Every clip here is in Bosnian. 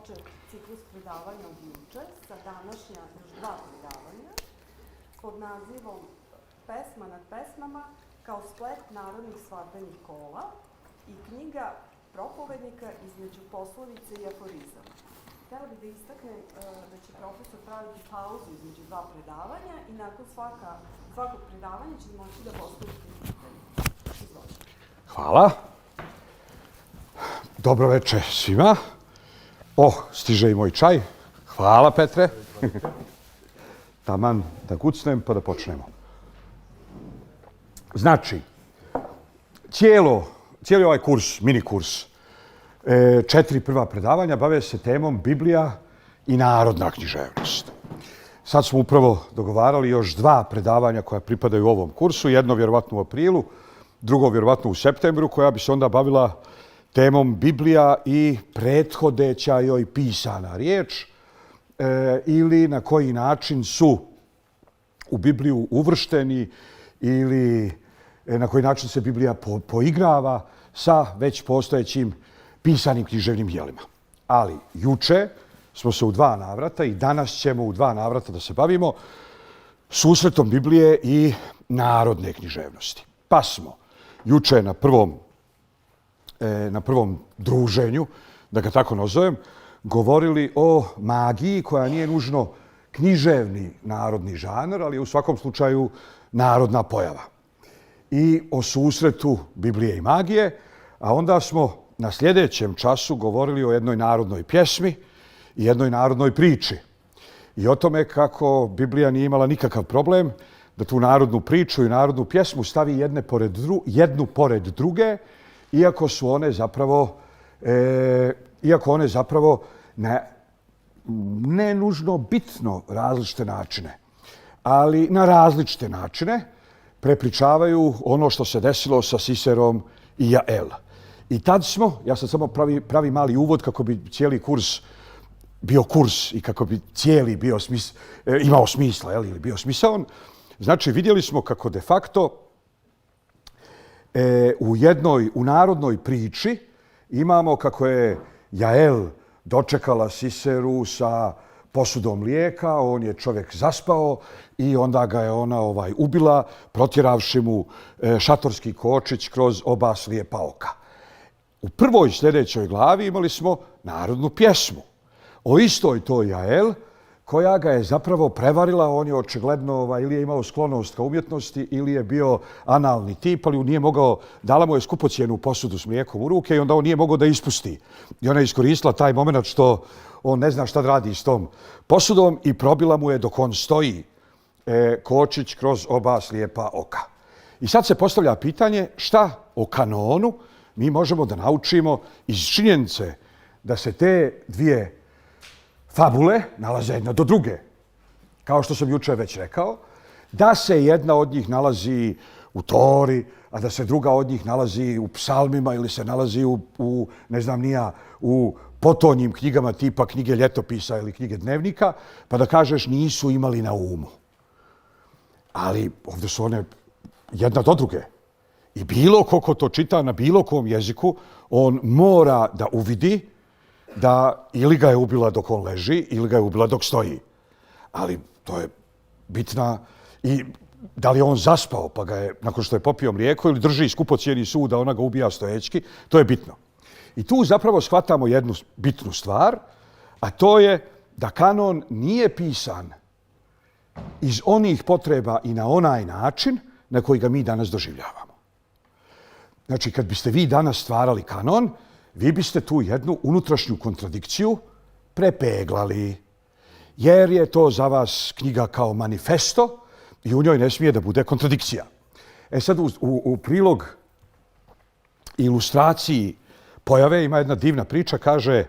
počet ciklus predavanja od juče sa današnja još 2 predavanja pod nazivom Pesma nad pesmama kao splet narodnih svadbenih kola i knjiga propovednika između poslovice i aforizama. Htjela bih da istaknem da će profesor praviti pauzu između 2 predavanja i nakon svakog predavanja će moći da postavite pitanje. Izvolite. Hvala. Dobro večer svima. Stiže i moj čaj. Hvala, Petre. Taman da kucnem pa da počnemo. Znači, cijeli ovaj kurs, mini kurs, 4 prva predavanja bave se temom Biblija i narodna književnost. Sad smo upravo dogovarali još 2 predavanja koja pripadaju ovom kursu, jedno vjerovatno u aprilu, drugo vjerovatno u septembru, koja bi se onda bavila temom Biblija i prethodeća joj pisana riječ ili na koji način su u Bibliju uvršteni ili na koji način se Biblija poigrava sa već postojećim pisanim književnim djelima. Ali juče smo se u 2 navrata i danas ćemo u 2 navrata da se bavimo susretom Biblije i narodne književnosti. Pa smo juče na prvom druženju, da ga tako nazovem, govorili o magiji koja nije nužno književni narodni žanr, ali je u svakom slučaju narodna pojava. I o susretu Biblije i magije, a onda smo na sljedećem času govorili o jednoj narodnoj pjesmi i jednoj narodnoj priči. I o tome kako Biblija nije imala nikakav problem da tu narodnu priču i narodnu pjesmu stavi jednu pored druge, iako one zapravo ne nužno bitno različite načine, ali na različite načine prepričavaju ono što se desilo sa Siserom i Jael. I tad smo, ja sad samo pravi mali uvod kako bi cijeli kurs bio kurs i kako bi cijeli bio imao smisla ili bio smisaon. Znači, vidjeli smo kako de facto u narodnoj priči imamo kako je Jael dočekala Siseru sa posudom mlijeka, on je čovjek zaspao i onda ga je ona ubila, protjeravši mu šatorski kočić kroz oba slijepa oka. U prvoj sljedećoj glavi imali smo narodnu pjesmu o istoj toj Jael, koja ga je zapravo prevarila. On je očigledno ili je imao sklonost ka umjetnosti ili je bio analni tip, ali nije mogao, dala mu je skupocijenu posudu s mlijekom u ruke i onda on nije mogao da ispusti. I ona je iskoristila taj moment što on ne zna šta da radi s tom posudom i probila mu je dok on stoji kočić kroz oba slijepa oka. I sad se postavlja pitanje šta o kanonu mi možemo da naučimo iz činjenice da se te 2 fabule nalaze jedna do druge. Kao što sam juče već rekao, da se jedna od njih nalazi u Tori, a da se druga od njih nalazi u psalmima ili se nalazi u potonjim knjigama tipa knjige ljetopisa ili knjige dnevnika, pa da kažeš nisu imali na umu. Ali ovdje su one jedna do druge. I bilo ko to čita na bilo kom jeziku, on mora da uvidi da ili ga je ubila dok on leži ili ga je ubila dok stoji. Ali to je bitna i da li je on zaspao pa ga je, nakon što je popio mlijeko, ili drži skupocijeni sud da ona ga ubija stojećki, to je bitno. I tu zapravo shvatamo jednu bitnu stvar, a to je da kanon nije pisan iz onih potreba i na onaj način na koji ga mi danas doživljavamo. Znači, kad biste vi danas stvarali kanon, vi biste tu jednu unutrašnju kontradikciju prepeglali, jer je to za vas knjiga kao manifesto i u njoj ne smije da bude kontradikcija. Sad u prilog ilustraciji pojave ima jedna divna priča, kaže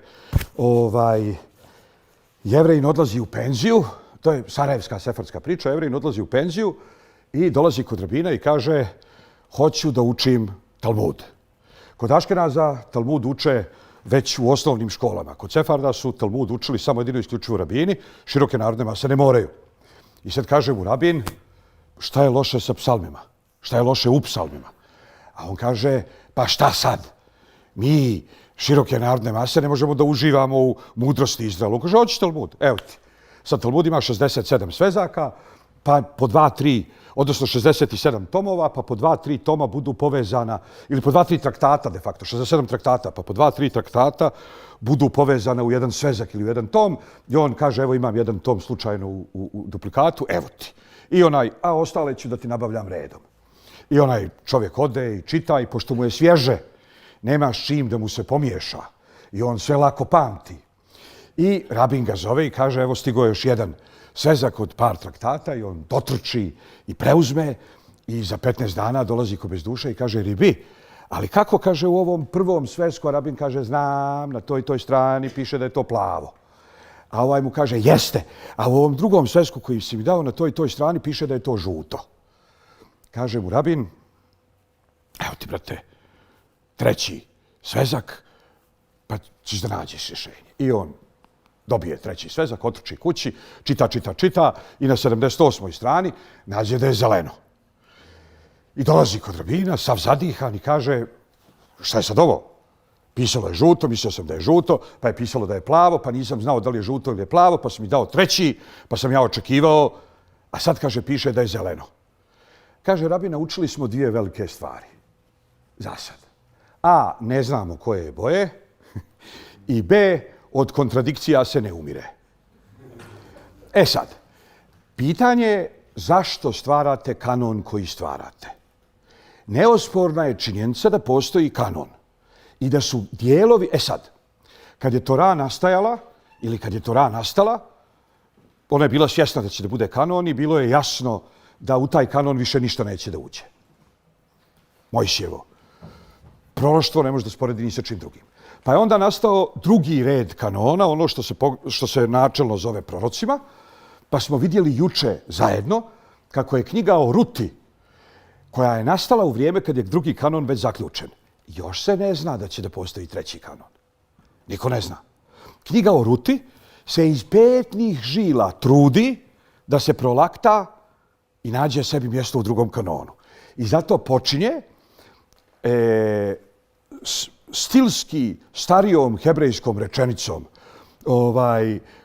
Jevrejin odlazi u penziju, to je sarajevska sefardska priča, Jevrejin odlazi u penziju i dolazi kod rabina i kaže hoću da učim Talmud. Kod Aškenaza Talmud uče već u osnovnim školama. Kod Sefarda su Talmud učili samo jedino isključivo rabini, široke narodne mase ne moraju. I sad kaže mu rabin, šta je loše sa psalmima? Šta je loše u psalmima? A on kaže, pa šta sad? Mi široke narodne mase, ne možemo da uživamo u mudrosti Izraela. Kaže, hoći Talmud, evo ti. Sad Talmud ima 67 svezaka, pa po 2-3, odnosno 67 tomova, pa po 2-3 toma budu povezana, ili po 2-3 traktata de facto, 67 traktata, pa po 2-3 traktata budu povezane u jedan svezak ili u jedan tom. I on kaže, evo imam jedan tom slučajno u duplikatu, evo ti. I onaj, a ostale ću da ti nabavljam redom. I onaj čovjek ode i čita i pošto mu je svježe, nema s čim da mu se pomiješa. I on sve lako pamti. I rabin ga zove i kaže, evo stigo je još jedan svezak od par traktata i on dotrči i preuzme i za 15 dana dolazi ko bez duše i kaže, Ribi, ali kako, kaže, u ovom prvom svezku, a rabin kaže, znam, na toj strani piše da je to plavo. A ovaj mu kaže, jeste, a u ovom drugom svezku koji si mi dao na toj strani piše da je to žuto. Kaže mu rabin, evo ti, brate, treći svezak, pa ćeš da nađeš rješenje. I on dobije treći svezak, otrči kući, čita i na 78. strani nađe da je zeleno. I dolazi kod rabina, sav zadihan i kaže, šta je sad ovo? Pisalo je žuto, mislio sam da je žuto, pa je pisalo da je plavo, pa nisam znao da li je žuto ili je plavo, pa sam mi dao treći, pa sam ja očekivao, a sad, kaže, piše da je zeleno. Kaže, rabin, naučili smo dvije velike stvari. Za sad. A, ne znamo koje je boje, i B, od kontradikcija se ne umire. E sad, pitanje je zašto stvarate kanon koji stvarate. Neosporna je činjenica da postoji kanon i da su dijelovi... E sad, kad je Tora nastajala ili kad je Tora nastala, ona je bila svjesna da će da bude kanon i bilo je jasno da u taj kanon više ništa neće da uđe. Mojsijevo proroštvo ne može da sporedi ni sa čim drugim. Pa je onda nastao drugi red kanona, ono što se načelno zove prorocima, pa smo vidjeli juče zajedno kako je knjiga o Ruti, koja je nastala u vrijeme kad je drugi kanon već zaključen. Još se ne zna da će da postoji treći kanon. Niko ne zna. Knjiga o Ruti se iz petnih žila trudi da se prolakta i nađe sebi mjesto u drugom kanonu. I zato počinje stilski starijom hebrejskom rečenicom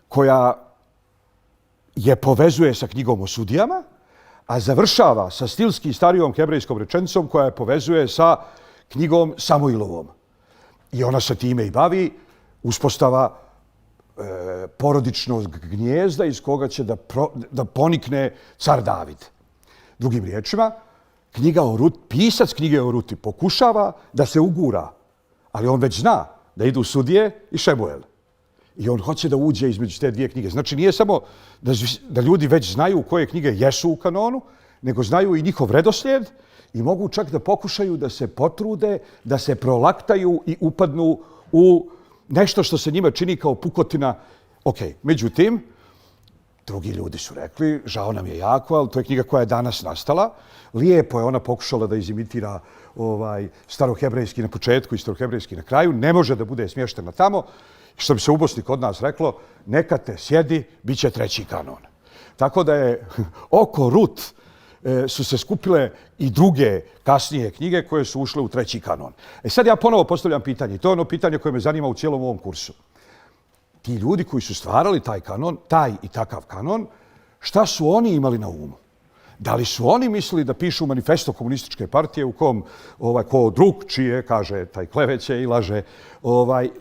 koja je povezuje sa knjigom o sudijama, a završava sa stilski starijom hebrejskom rečenicom koja je povezuje sa knjigom Samuilovom. I ona se time i bavi, uspostava porodičnog gnijezda iz koga će da ponikne car David. Drugim riječima, pisac knjige o Ruti pokušava da se ugura, ali on već zna da idu sudije i Šemuel. I on hoće da uđe između te dvije knjige. Znači nije samo da ljudi već znaju koje knjige jesu u kanonu, nego znaju i njihov redoslijed i mogu čak da pokušaju da se potrude, da se prolaktaju i upadnu u nešto što se njima čini kao pukotina. Ok, međutim, drugi ljudi su rekli, žao nam je jako, ali to je knjiga koja je danas nastala. Lijepo je ona pokušala da izimitira starohebrejski na početku i starohebrejski na kraju. Ne može da bude smještena tamo. Što bi se u Bosni kod nas reklo, neka te sjedi, bit će treći kanon. Tako da je oko Rut su se skupile i druge kasnije knjige koje su ušle u treći kanon. E sad ja ponovo postavljam pitanje. To je ono pitanje koje me zanima u cijelom ovom kursu. Ti ljudi koji su stvarali taj kanon, taj i takav kanon, šta su oni imali na umu? Da li su oni mislili da pišu manifesto komunističke partije u kom ko drug čije, kaže, taj kleveće i laže,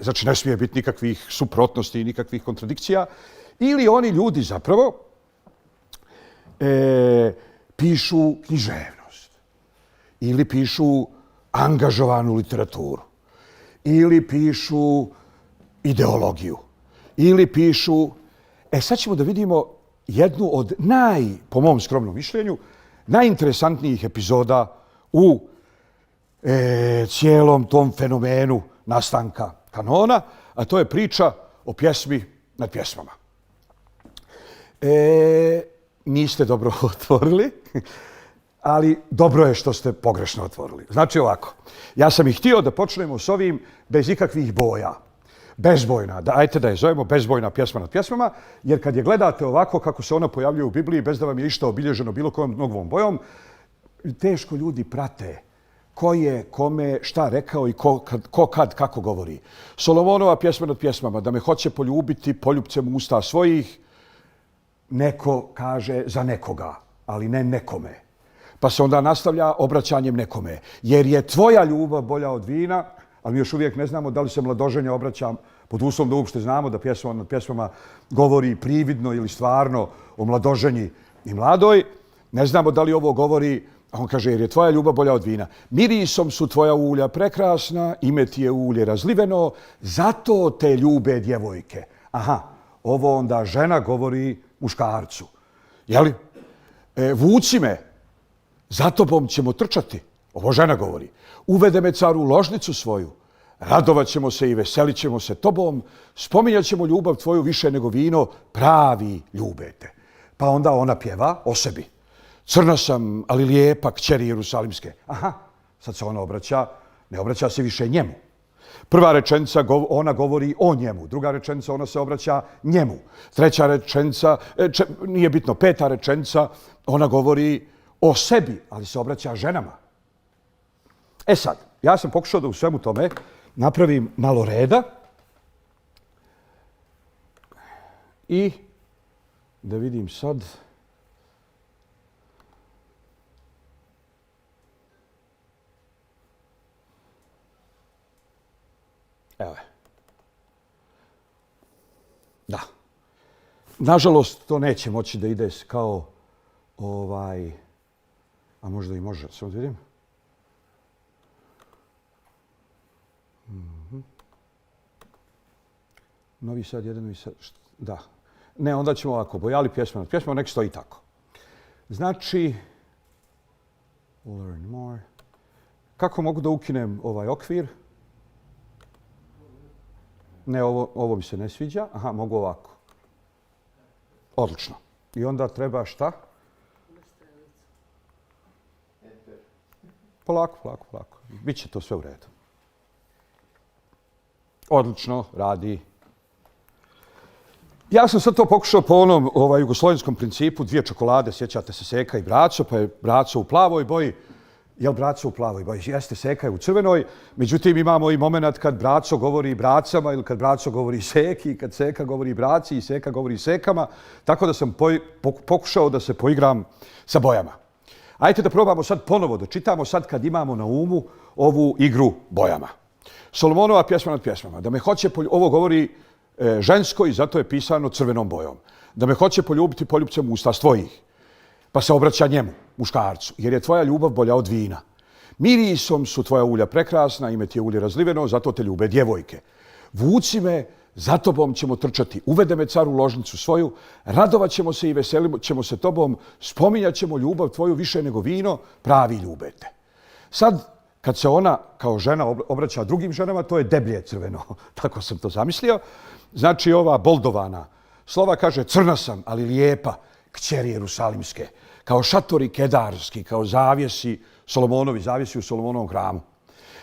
znači ne smije biti nikakvih suprotnosti i nikakvih kontradikcija, ili oni ljudi zapravo pišu književnost, ili pišu angažovanu literaturu, ili pišu ideologiju, ili pišu... Sad ćemo da vidimo jednu od po mom skromnom mišljenju, najinteresantnijih epizoda u cijelom tom fenomenu nastanka kanona, a to je priča o pjesmi nad pjesmama. Niste dobro otvorili, ali dobro je što ste pogrešno otvorili. Znači ovako, ja sam i htio da počnemo s ovim bez ikakvih boja. Bezbojna, ajte da je zovemo bezbojna pjesma nad pjesmama, jer kad je gledate ovako kako se ona pojavljuje u Bibliji, bez da vam je išta obilježeno bilo kojom novom bojom, teško ljudi prate ko je kome šta rekao i ko kad kako govori. Solomonova pjesma nad pjesmama, da me hoće poljubiti poljupcem usta svojih, neko kaže za nekoga, ali ne nekome. Pa se onda nastavlja obraćanjem nekome. Jer je tvoja ljubav bolja od vina, ali mi još uvijek ne znamo da li se mladoženja obraća, pod uslovom da uopšte znamo da pjesma nad pjesmama govori prividno ili stvarno o mladoženji i mladoj. Ne znamo da li ovo govori, a on kaže, jer je tvoja ljubav bolja od vina. Mirisom su tvoja ulja prekrasna, ime ti je ulje razliveno, zato te ljube djevojke. Aha, ovo onda žena govori muškarcu. Jeli? Vuci me, za tobom ćemo trčati. Ovo žena govori. Uvede me car u ložnicu svoju. Radovat ćemo se i veselit ćemo se tobom. Spominjat ćemo ljubav tvoju više nego vino. Pravi ljubete. Pa onda ona pjeva o sebi. Crna sam, ali lijepa, kćeri Jerusalimske. Aha, sad se ona obraća, ne obraća se više njemu. Prva rečenica ona govori o njemu, druga rečenica ona se obraća njemu. Treća rečenica, nije bitno, peta rečenica ona govori o sebi, ali se obraća ženama. E sad, ja sam pokušao da u svemu tome napravim malo reda i da vidim sad. Evo je. Da. Nažalost, to neće moći da ide kao a možda i može. Samo da vidim. Novi Sad, jedan Novi Sad. Da. Ne, onda ćemo ovako. Bojali pjesma nad pjesmama, nek stoji tako. Znači, learn more. Kako mogu da ukinem ovaj okvir? Ne, ovo mi se ne sviđa. Aha, mogu ovako. Odlično. I onda treba šta? Polako. Biće to sve u redu. Odlično, radi. Ja sam sad to pokušao po onom jugoslovenskom principu, 2 čokolade, sjećate se, Seka i Braco, pa je Braco u plavoj boji. Jel Braco u plavoj boji? Jeste, Seka je u crvenoj. Međutim, imamo i moment kad Braco govori bracama ili kad Braco govori Seki, kad Seka govori braci i Seka govori Sekama. Tako da sam pokušao da se poigram sa bojama. Ajde da probamo sad ponovo, da čitamo sad kad imamo na umu ovu igru bojama. Solomonova pjesma nad pjesmama. Da me hoće, ovo govori žensko i zato je pisano crvenom bojom. Da me hoće poljubiti poljupcem usta svojih. Pa se obraća njemu, muškarcu, jer je tvoja ljubav bolja od vina. Mirisom su tvoja ulja prekrasna, ime ti je ulje razliveno, zato te ljube djevojke. Vuci me, za tobom ćemo trčati. Uvede me car u ložnicu svoju, radovat ćemo se i veselit ćemo se tobom, spominjat ćemo ljubav tvoju više nego vino, pravi ljubete. Sad, kad se ona kao žena obraća drugim ženama, to je deblje crveno. Tako sam to zamislio. Znači, ova boldovana slova kaže crna sam, ali lijepa, kćeri Jerusalimske, kao šatori kedarski, kao zavjesi Solomonovi, zavjesi u Solomonovom hramu.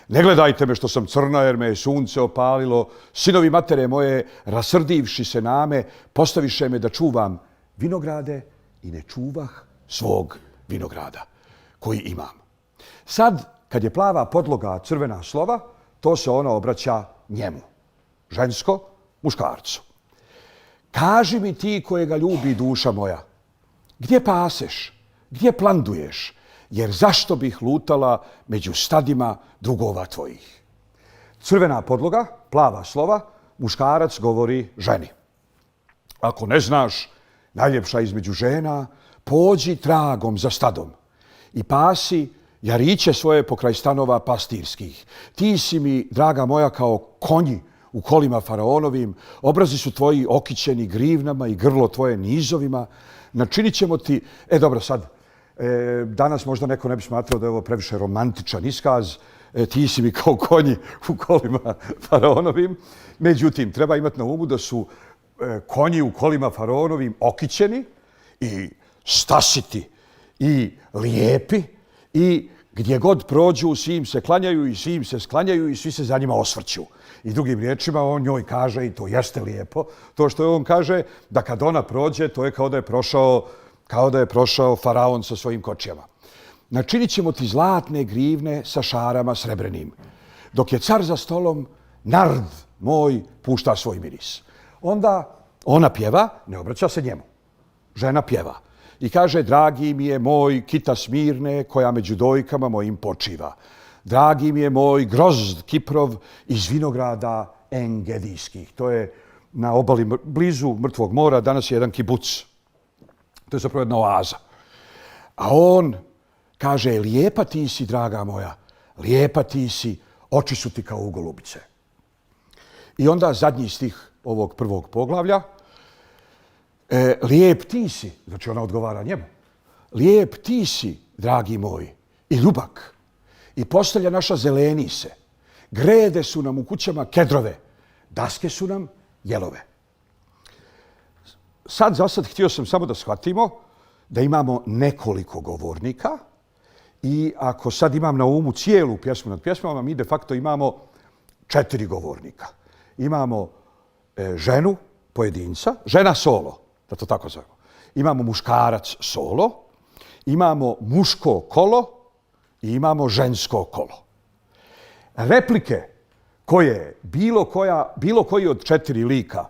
Ne gledajte me što sam crna jer me je sunce opalilo, sinovi matere moje, rasrdivši se name, postaviše me da čuvam vinograde i ne čuvah svog vinograda koji imam. Sad, kad je plava podloga crvena slova, to se ona obraća njemu. Žensko, muškarcu. Kaži mi ti kojega ljubi duša moja, gdje paseš, gdje planduješ, jer zašto bih lutala među stadima drugova tvojih? Crvena podloga, plava slova, muškarac govori ženi. Ako ne znaš, najljepša između žena, pođi tragom za stadom i pasi jariće svoje pokraj stanova pastirskih. Ti si mi, draga moja, kao konji u kolima faraonovim, obrazi su tvoji okićeni grivnama i grlo tvoje nizovima. Načinit ćemo ti... dobro, sad, danas možda neko ne bi smatrao da je ovo previše romantičan iskaz. Ti si mi kao konji u kolima faraonovim. Međutim, treba imati na umu da su konji u kolima faraonovim okićeni i stasiti i lijepi i gdje god prođu, svi im se klanjaju i svi im se sklanjaju i svi se za njima osvrću. I drugim riječima on njoj kaže, i to jeste lijepo, to što on kaže, da kad ona prođe, to je kao da je prošao faraon sa svojim kočijama. načinit ćemo ti zlatne grivne sa šarama srebrenim. Dok je car za stolom, nard moj pušta svoj miris. Onda ona pjeva, ne obraća se njemu. Žena pjeva i kaže, dragi mi je moj kita smirne koja među dojkama mojim počiva. Dragi mi je moj grozd Kiprov iz vinograda Engedijskih. To je na obali blizu Mrtvog mora, danas je jedan kibuc. To je zapravo jedna oaza. A on kaže, lijepa ti si, draga moja, lijepa ti si, oči su ti kao u golubice. I onda zadnji stih ovog prvog poglavlja, lijep ti si, znači ona odgovara njemu, lijep ti si, dragi moj, i ljubak, i postelja naša zeleni se, grede su nam u kućama kedrove, daske su nam jelove. Za sad htio sam samo da shvatimo da imamo nekoliko govornika i ako sad imam na umu cijelu pjesmu nad pjesmama, mi de facto imamo 4 govornika. Imamo ženu, pojedinca, žena solo, da to tako zovemo. Imamo muškarac solo, imamo muško kolo i imamo žensko kolo. Replike koje bilo koji od 4 lika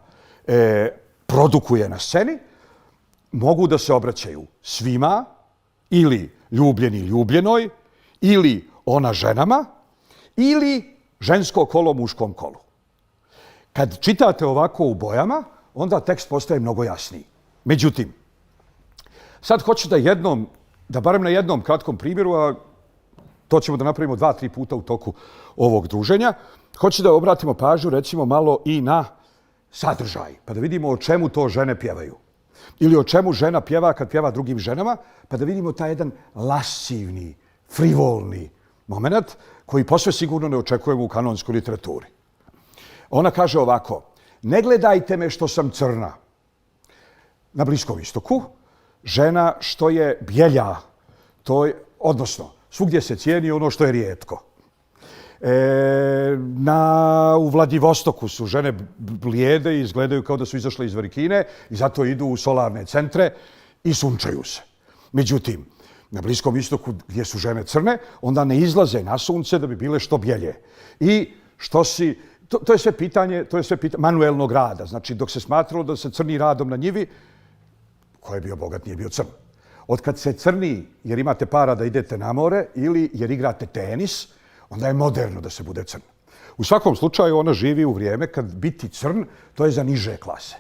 produkuje na sceni, mogu da se obraćaju svima ili ljubljeni ljubljenoj, ili ona ženama, ili žensko kolo muškom kolu. Kad čitate ovako u bojama, onda tekst postaje mnogo jasniji. Međutim, sad hoću da barem na jednom kratkom primjeru, a to ćemo da napravimo 2-3 puta u toku ovog druženja, hoću da obratimo pažnju recimo malo i na sadržaj, pa da vidimo o čemu to žene pjevaju. Ili o čemu žena pjeva kad pjeva drugim ženama, pa da vidimo taj jedan lascivni, frivolni moment koji posve sigurno ne očekujemo u kanonskoj literaturi. Ona kaže ovako, ne gledajte me što sam crna. Na Bliskom istoku, žena što je bjelja, odnosno svugdje se cijeni ono što je rijetko. U Vladivostoku su žene blijede i izgledaju kao da su izašle iz varikine i zato idu u solarne centre i sunčaju se. Međutim, na Bliskom istoku gdje su žene crne, onda ne izlaze na sunce da bi bile što bjelje. I to je sve pitanje manuelnog rada. Znači, dok se smatralo da se crni radom na njivi, ko je bio bogat nije bio crn. Od kad se crni jer imate para da idete na more ili jer igrate tenis, onda je moderno da se bude crn. U svakom slučaju ona živi u vrijeme kad biti crn, to je za niže klase.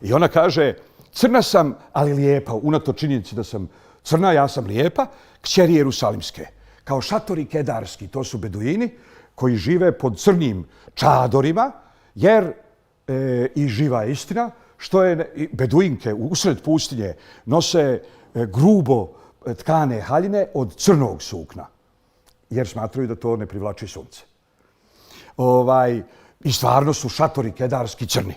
I ona kaže, crna sam, ali lijepa, unatoč činjenici da sam crna, ja sam lijepa, kćeri Jerusalimske. Kao šatori kedarski, to su beduini koji žive pod crnim čadorima, jer i živa je istina, što je beduinke usred pustinje nose grubo tkane haljine od crnog sukna, jer smatraju da to ne privlači sunce. I stvarno su šatori kedarski crni.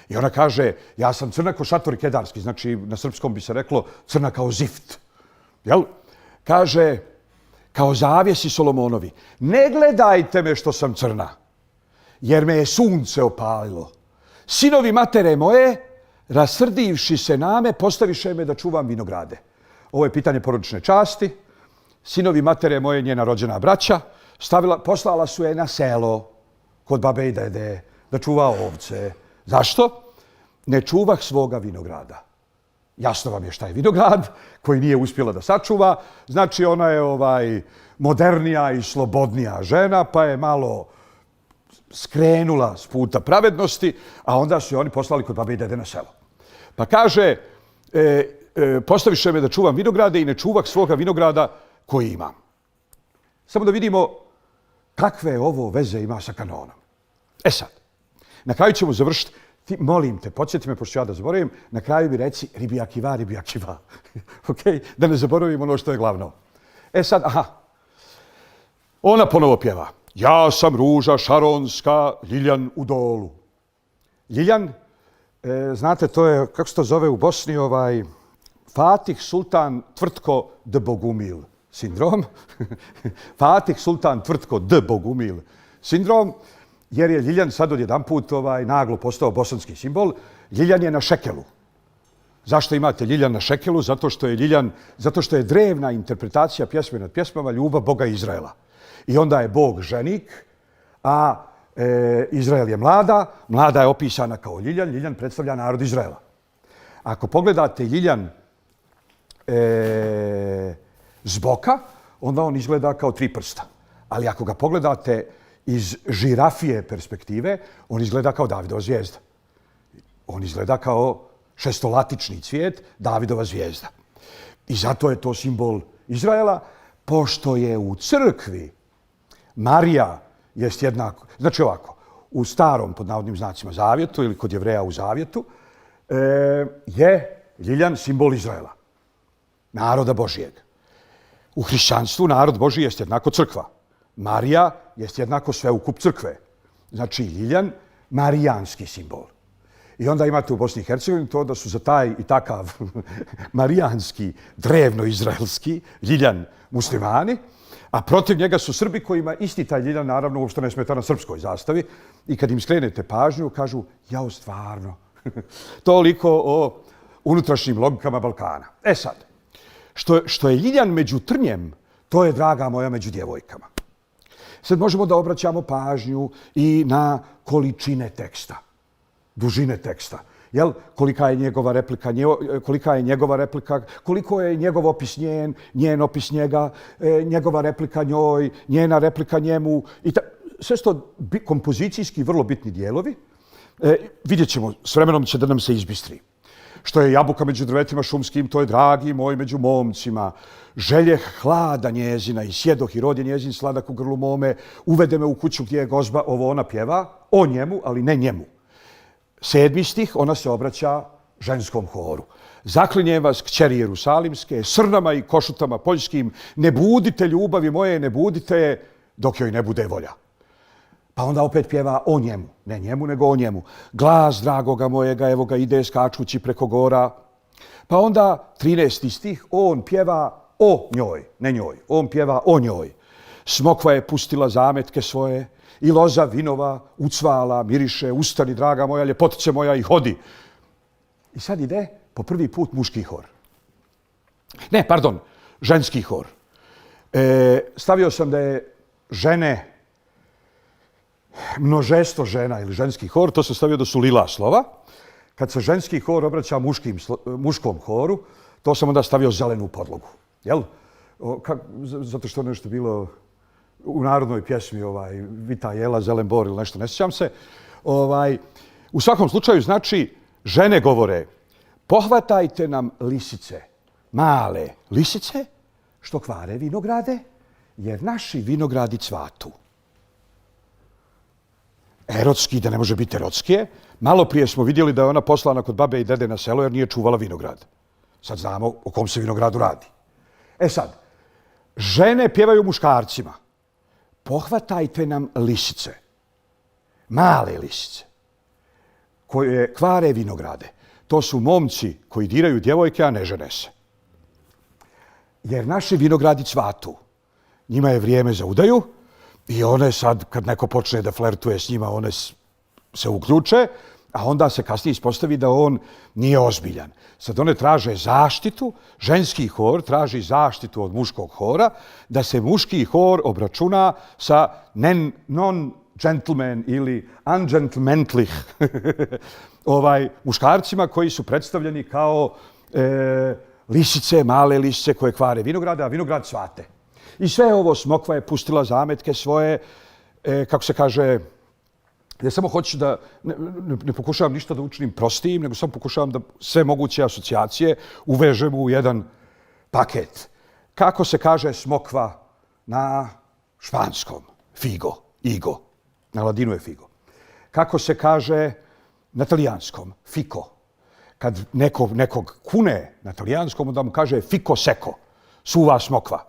I ona kaže, ja sam crna kao šatori kedarski, znači na srpskom bi se reklo crna kao zift. Jel? Kaže, kao zavjesi Solomonovi, ne gledajte me što sam crna, jer me je sunce opalilo. Sinovi matere moje, rasrdivši se name, postaviše me da čuvam vinograde. Ovo je pitanje porodične časti. Sinovi matere moje, njena rođena braća, poslala su je na selo kod babe i dede da čuva ovce. Zašto? Ne čuvah svoga vinograda. Jasno vam je šta je vinograd koji nije uspjela da sačuva. Znači ona je modernija i slobodnija žena, pa je malo skrenula s puta pravednosti, a onda su je oni poslali kod babe i dede na selo. Pa kaže, postaviše me da čuvam vinograde i ne čuvah svoga vinograda koji imam. Samo da vidimo kakve ovo veze ima sa kanonom. Sad, na kraju ćemo završiti. Molim te, podsjeti me, pošto ja da zaboravim, na kraju mi reci ribi akiva. Okay? Da ne zaboravim ono što je glavno. Sad, ona ponovo pjeva. Ja sam ruža šaronska, Ljiljan u dolu. Ljiljan, znate, to je, kako se to zove u Bosni, Fatih Sultan Tvrtko D. Bogumil sindrom. Fatih Sultan Tvrtko D. Bogumil sindrom, jer je Ljiljan sad odjedanput naglo postao bosanski simbol. Ljiljan je na šekelu. Zašto imate Ljiljan na šekelu? Zato što je drevna interpretacija pjesme nad pjesmama ljubav Boga Izraela. I onda je Bog ženik, a Izrael je mlada. Mlada je opisana kao Ljiljan. Ljiljan predstavlja narod Izraela. Ako pogledate Ljiljan s boka, onda on izgleda kao 3 prsta. Ali ako ga pogledate iz žirafije perspektive, on izgleda kao Davidova zvijezda. On izgleda kao šestolatični cvijet, Davidova zvijezda. I zato je to simbol Izraela, pošto je u crkvi Marija jest jednako. Znači ovako, u starom, pod navodnim znacima, zavjetu ili kod Jevreja u zavjetu, je Ljiljan simbol Izraela, naroda Božijeg. U hrišćanstvu narod Božji jest jednako crkva. Marija jest jednako sveukup crkve. Znači Ljiljan, marijanski simbol. I onda imate u Bosni i Hercegovini to da su za taj i takav marijanski, drevno-izraelski Ljiljan muslimani, a protiv njega su Srbi kojima isti taj Ljiljan naravno uopšte ne smeta na srpskoj zastavi. I kad im skrenete pažnju, kažu, jao stvarno. Toliko o unutrašnjim logikama Balkana. E sad, što je Ljiljan među trnjem, to je, draga moja, među djevojkama. Sad možemo da obraćamo pažnju i na količine teksta, dužine teksta. Jel? Kolika je njegova replika, koliko je njegov opis njen opis njega, njegova replika njoj, njena replika njemu. Sve su to kompozicijski vrlo bitni dijelovi. Vidjet ćemo, s vremenom će da nam se izbistri. Što je jabuka među drvetima šumskim, to je dragi moj među momcima. Želje hlada njezina i sjedoh i rod je njezin sladak u grlu mome. Uvede me u kuću gdje je gozba, ovo ona pjeva, o njemu, ali ne njemu. 7. stih, ona se obraća ženskom horu. Zaklinjem vas, kćeri Jerusalimske, srnama i košutama poljskim, ne budite ljubavi moje, ne budite je dok joj ne bude volja. Pa onda opet pjeva o njemu. Ne njemu, nego o njemu. Glas dragoga mojega, evo ga ide skačući preko gora. Pa onda 13. stih, on pjeva o njoj, ne njoj. On pjeva o njoj. Smokva je pustila zametke svoje i loza vinova ucvala, miriše, ustani, draga moja, ljepotice moja i hodi. I sad ide po prvi put muški hor. Ne, pardon, ženski hor. Stavio sam da je žene, množestvo žena ili ženski hor, to sam stavio da su lila slova. Kad se ženski hor obraća muškom horu, to sam onda stavio zelenu podlogu. Jel? Zato što je nešto bilo u narodnoj pjesmi, Vita jela, zelen bor ili nešto, ne sjećam se. U svakom slučaju, znači, žene govore, pohvatajte nam lisice, male lisice, što kvare vinograde, jer naši vinogradi cvatu. Erotski, da ne može biti erotskije. Malo prije smo vidjeli da je ona poslana kod babe i dede na selo jer nije čuvala vinograd. Sad znamo o kom se vinogradu radi. E sad, žene pjevaju muškarcima. Pohvatajte nam lisice, male lisice, koje kvare vinograde. To su momci koji diraju djevojke, a ne žene se. Jer naši vinogradi cvatu. Njima je vrijeme za udaju i one sad, kad neko počne da flertuje s njima, one se uključe, a onda se kasnije ispostavi da on nije ozbiljan. Sad one traže zaštitu, ženski hor traži zaštitu od muškog hora, da se muški hor obračuna sa non-gentleman ili ungentlemanlich muškarcima koji su predstavljeni kao lisice, male lisice koje kvare vinograde, a vinograd cvate. I sve ovo smokva je pustila zametke svoje, kako se kaže, ja samo hoću da ne pokušavam ništa da učinim prostijim, nego samo pokušavam da sve moguće asocijacije uvežem u jedan paket. Kako se kaže smokva na španskom? Figo, igo. Na ladinu je figo. Kako se kaže na talijanskom? Fico. Kad nekog kune na talijanskom, onda mu kaže fico seco, suva smokva.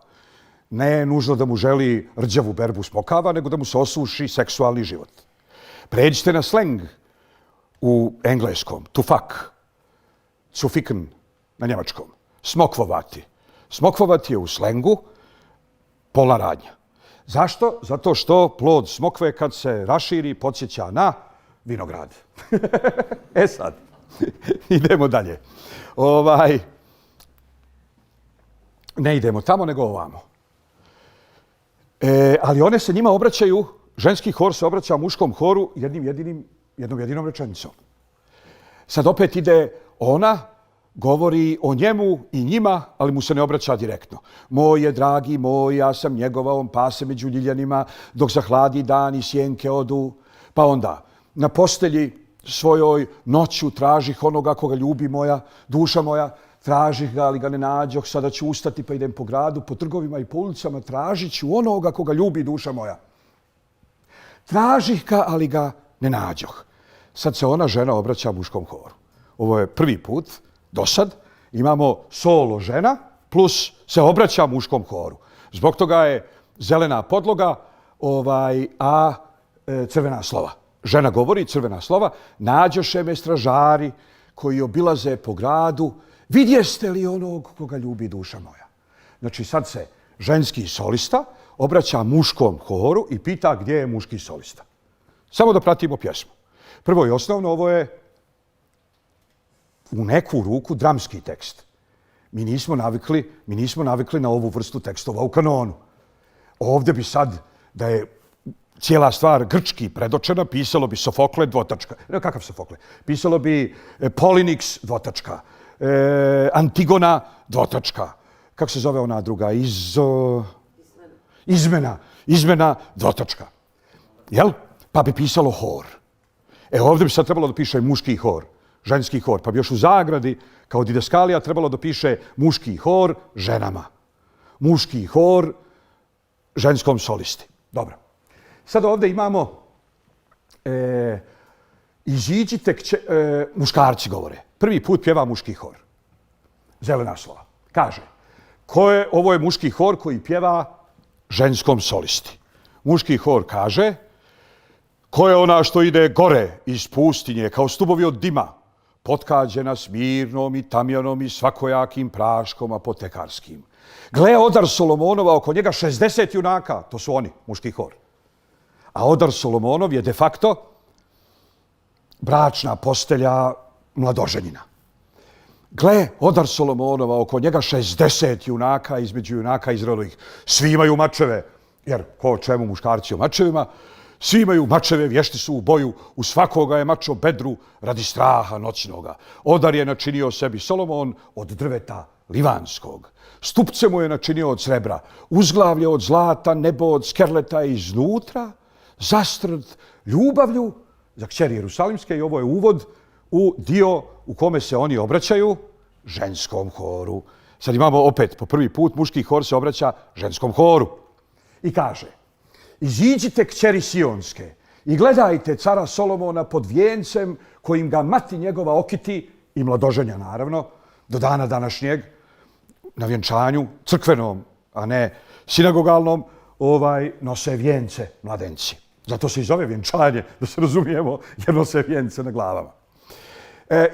Ne nužno da mu želi rđavu berbu smokava, nego da mu se osuši seksualni život. Pređite na sleng u engleskom, to fuck, zu ficken na njemačkom, smokvovati. Smokvovati je u slengu pola radnja. Zašto? Zato što plod smokve kad se raširi podsjeća na vinograd. E sad, Idemo dalje. Ne idemo tamo, nego ovamo. Ali one se njima obraćaju, ženski hor se obraća muškom horu jednom jedinom rečenicom. Sad opet ide ona, govori o njemu i njima, ali mu se ne obraća direktno. Moj je dragi moj, ja sam njegova, on pase među ljiljanima, dok zahladi dan i sjenke odu. Pa onda, na postelji svojoj noću tražih onoga koga ljubi moja, duša moja, tražih ga, ali ga ne nađoh, sada ću ustati pa idem po gradu, po trgovima i po ulicama, tražit ću onoga koga ljubi duša moja. Tražih ga, ali ga ne nađoh. Sad se ona žena obraća muškom horu. Ovo je prvi put, do sad, imamo solo žena plus se obraća muškom horu. Zbog toga je zelena podloga, a crvena slova. Žena govori, crvena slova, nađoše me stražari koji obilaze po gradu, vidjeste li onog koga ljubi duša moja? Znači sad se ženski solista obraća muškom horu i pita gdje je muški solista. Samo da pratimo pjesmu. Prvo i osnovno, ovo je u neku ruku dramski tekst. Mi nismo navikli na ovu vrstu tekstova u kanonu. Ovdje bi sad, da je cijela stvar grčki predočena, pisalo bi Sofokle dvotačka. Ne, kakav Sofokle? Pisalo bi Poliniks dvotačka, Antigona dvotačka. Kako se zove ona druga? Izmena dvotačka. Jel? Pa bi pisalo hor. Ovdje bi sad trebalo da piše muški hor, ženski hor. Pa bi još u zagradi, kao didaskalija, trebalo da piše muški hor ženama. Muški hor ženskom solisti. Dobro. Sad ovdje imamo iziđite, muškarci govore. Prvi put pjeva muški hor. Zelena slova. Kaže, ovo je muški hor koji pjeva ženskom solisti. Muški hor kaže, ko je ona što ide gore iz pustinje kao stubovi od dima, potkađena smirnom i tamjanom i svakojakim praškom apotekarskim. Gle odar Solomonova, oko njega 60 junaka, to su oni, muški hor. A odar Solomonov je de facto bračna postelja mladoženjina. Gle, odar Solomonova, oko njega 60 junaka, između junaka Izraelovih. Svi imaju mačeve, jer ko čemu muškarci o mačevima, svi imaju mačeve, vješti su u boju, u svakoga je mačo bedru radi straha noćnoga. Odar je načinio sebi Solomon od drveta livanskog. Stupce mu je načinio od srebra, uzglavlje od zlata, nebo od skerleta iznutra, zastrt ljubavlju za kćeri Jerusalimske i ovo je uvod u dio u kome se oni obraćaju ženskom horu. Sad imamo opet po prvi put muški hor se obraća ženskom horu i kaže: iziđite kćeri Sionske i gledajte cara Solomona pod vijencem kojim ga mati njegova okiti i mladoženja naravno do dana današnjeg na vjenčanju crkvenom, a ne sinagogalnom, nose vijence mladenci. Zato se i zove vjenčanje, da se razumijemo, jer nose vijence na glavama.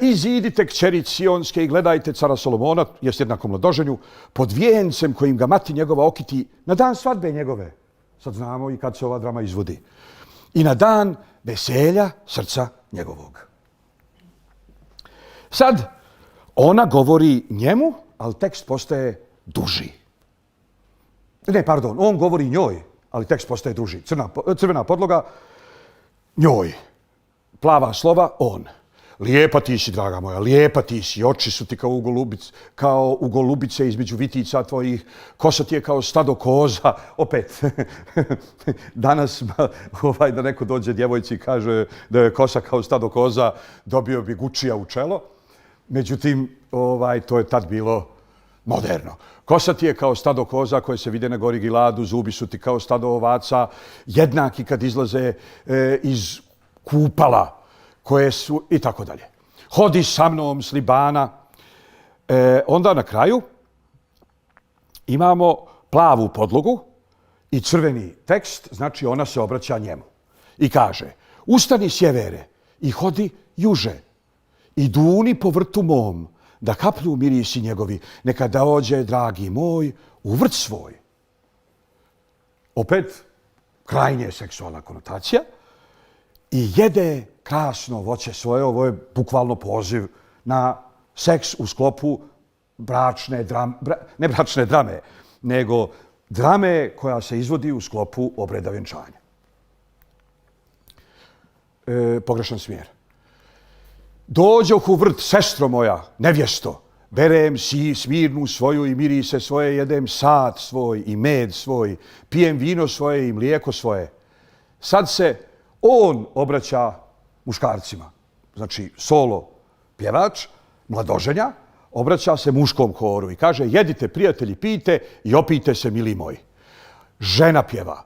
Izidite kćeri Sionske i gledajte cara Solomona, jest jednako mladoženju, pod vijencem kojim ga mati njegova okiti na dan svadbe njegove. Sad znamo i kad se ova drama izvodi. I na dan veselja srca njegovog. Sad ona govori njemu, ali tekst postaje duži. Ne, pardon, on govori njoj, ali tekst postaje duži. Crvena podloga, njoj. Plava slova, on. Lijepa ti si, draga moja, lijepa ti si, oči su ti kao u golubice između vitica tvojih, kosa ti je kao stado koza. Opet, danas da neko dođe djevojci i kaže da je kosa kao stado koza, dobio bi Gučija u čelo. Međutim, to je tad bilo moderno. Kosa ti je kao stado koza koje se vide na gori Giladu, zubi su ti kao stado ovaca, jednaki kad izlaze iz kupala, koje su i tako dalje. Hodi sa mnom s Libana. Onda na kraju imamo plavu podlogu i crveni tekst, znači ona se obraća njemu. I kaže, ustani sjevere i hodi juže i duni po vrtu mom, da kaplju mirisi njegovi, neka dođe, dragi moj, u vrt svoj. Opet, krajnje seksualna konotacija. i jede krasno voće svoje. Ovo je bukvalno poziv na seks u sklopu bračne drame, ne bračne drame, nego drame koja se izvodi u sklopu obreda vjenčanja. Pogrešan smjer. Dođoh u vrt, sestro moja, nevjesto, berem smirnu svoju i mirise svoje, jedem sad svoj i med svoj, pijem vino svoje i mlijeko svoje. Sad se on obraća muškarcima, znači solo pjevač, mladoženja, obraća se muškom horu i kaže: jedite, prijatelji, pijte i opijte se, mili moji. Žena pjeva: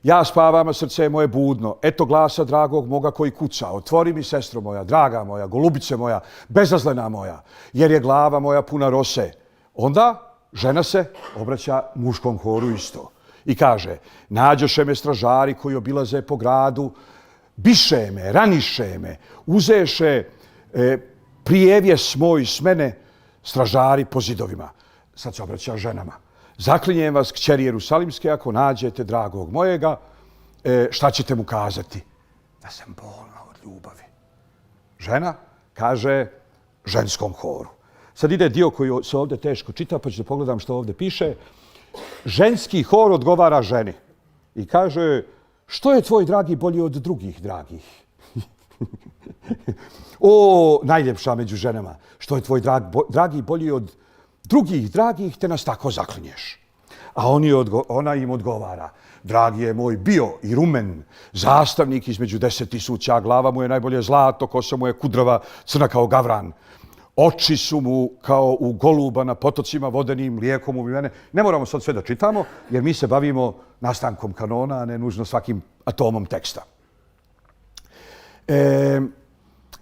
ja spavam, a srce je moje budno, eto glasa dragog moga koji kuca, otvori mi, sestro moja, draga moja, golubice moja, bezazlena moja, jer je glava moja puna rose. Onda žena se obraća muškom horu isto i kaže: nađoše me stražari koji obilaze po gradu, biše me, raniše me, uzeše prijevjes moj s mene stražari po zidovima. Sad se obraća ženama: zaklinjem vas, kćeri Jerusalimske, ako nađete dragog mojega, šta ćete mu kazati? Da sam bolna od ljubavi. Žena kaže ženskom horu. Sad ide dio koji se ovdje teško čita, pa ću da pogledam što ovdje piše. Ženski hor odgovara ženi i kaže: što je tvoj dragi bolji od drugih dragih? O, najljepša među ženama, što je tvoj dragi bolji od drugih dragih, te nas tako zaklinješ. A ona im odgovara: dragi je moj bio i rumen, zastavnik između 10.000, glava mu je najbolje zlato, kosa mu je kudrava, crna kao gavran. Oči su mu kao u goluba na potocima vodenim, mlijekom umivene. Ne moramo sad sve da čitamo, jer mi se bavimo nastankom kanona, a ne nužno svakim atomom teksta.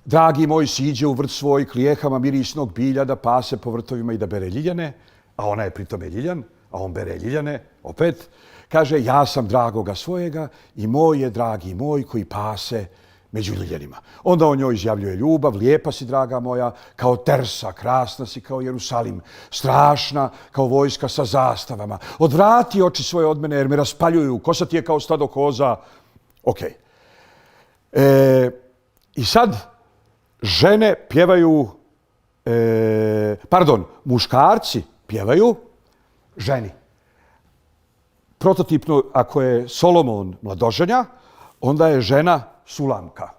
Dragi moj siđe u vrt svoj klijehama mirisnog bilja da pase po vrtovima i da bere ljiljane, a ona je pritome ljiljan, a on bere ljiljane, opet. Kaže: ja sam dragoga svojega i moj je dragi moj koji pase među ljiljanima. Onda on njoj izjavljuje ljubav: lijepa si, draga moja, kao Tersa, krasna si kao Jerusalim, strašna kao vojska sa zastavama. Odvrati oči svoje od mene jer me raspaljuju, kosa ti je kao stado koza. Ok. I sad žene pjevaju, muškarci pjevaju ženi. Prototipno, ako je Solomon mladoženja, onda je žena Sulamka.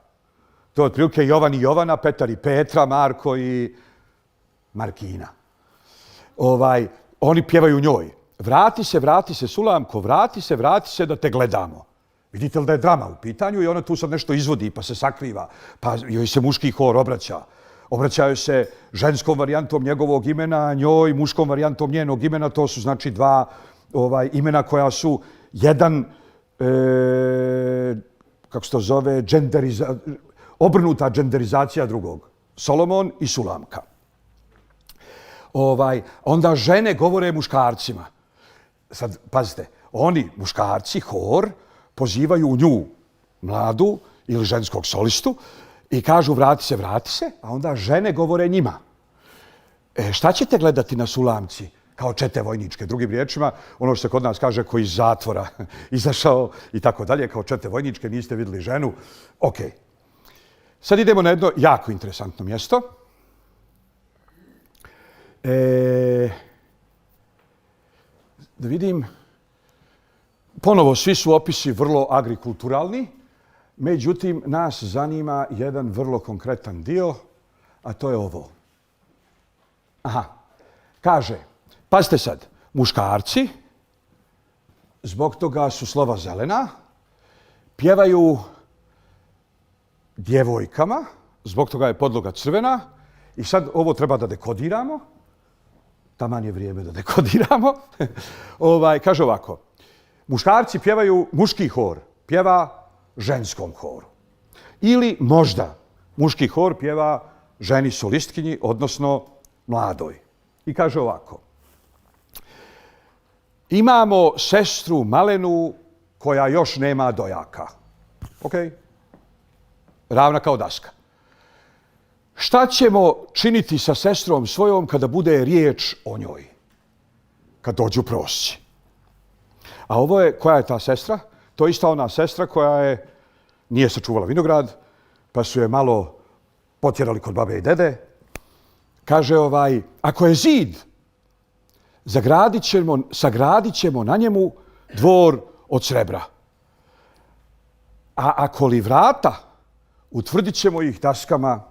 To je otprilike Jovan i Jovana, Petar i Petra, Marko i Markina. Oni pjevaju njoj: vrati se Sulamko, vrati se da te gledamo. Vidite li da je drama u pitanju i ona tu sad nešto izvodi pa se sakriva, pa joj se muški hor obraća. Obraćaju se ženskom varijantom njegovog imena, a njoj muškom varijantom njenog imena. To su znači dva imena koja su jedan, kako se to zove, obrnuta dženderizacija drugog. Solomon i Sulamka. Onda žene govore muškarcima. Sad, pazite, oni, muškarci, hor, pozivaju nju, mladu ili ženskog solistu, i kažu: vrati se, a onda žene govore njima: šta ćete gledati na Sulamci kao čete vojničke? Drugim riječima, ono što se kod nas kaže, koji iz zatvora izašao i tako dalje, kao čete vojničke, niste vidjeli ženu. Ok. Sad idemo na jedno jako interesantno mjesto. Da vidim. Ponovo, svi su opisi vrlo agrikulturalni, međutim, nas zanima jedan vrlo konkretan dio, a to je ovo. Aha, kaže, pazite sad, muškarci, zbog toga su slova zelena, pjevaju djevojkama, zbog toga je podloga crvena, i sad ovo treba da dekodiramo, taman je vrijeme da dekodiramo. Kaže ovako: muškarci pjevaju, muški hor pjeva ženskom horu. Ili možda muški hor pjeva ženi solistkinji, odnosno mladoj. I kaže ovako: imamo sestru malenu koja još nema dojaka. Ok? Ravna kao daska. Šta ćemo činiti sa sestrom svojom kada bude riječ o njoj? Kad dođu prosci. A ovo je, koja je ta sestra? To je ista ona sestra koja je nije sačuvala vinograd, pa su je malo potjerali kod babe i dede. Kaže ako je zid, sagradit ćemo na njemu dvor od srebra. A ako li vrata, utvrdit ćemo ih daskama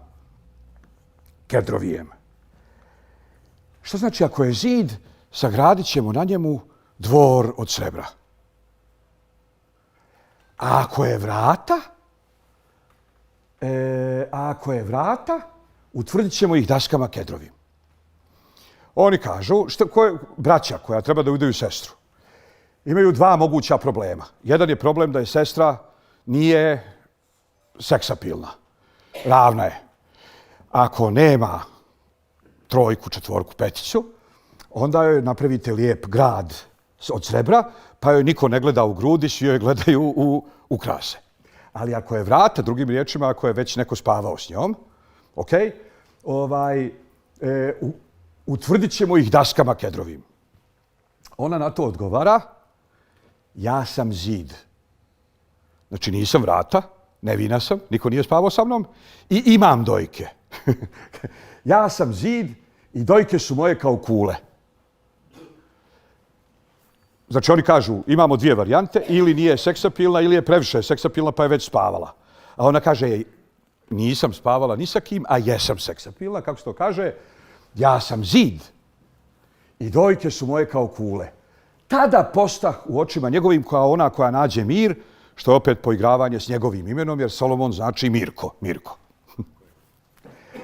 kedrovijem. Što znači ako je zid, sagradit ćemo na njemu dvor od srebra. A ako je vrata, utvrdit ćemo ih daskama kedrovim. Oni kažu, braća koja treba da udaju sestru, imaju dva moguća problema. Jedan je problem da je sestra nije seksapilna, ravna je. Ako nema trojku, četvorku, peticu, onda joj napravite lijep grad od srebra, pa joj niko ne gleda u grudi, svi joj gledaju u krase. Ali ako je vrata, drugim riječima, ako je već neko spavao s njom, utvrdit ćemo ih daskama kedrovim. Ona na to odgovara, ja sam zid. Znači nisam vrata, nevina sam, niko nije spavao sa mnom i imam dojke. Ja sam zid i dojke su moje kao kule. Znači oni kažu imamo dvije varijante, ili nije seksapilna ili je previše seksapilna pa je već spavala. A ona kaže nisam spavala ni sa kim, a jesam seksapilna, kako se to kaže, ja sam zid i dojke su moje kao kule. Tada postah u očima njegovim kao ona koja nađe mir, što je opet poigravanje s njegovim imenom, jer Solomon znači Mirko.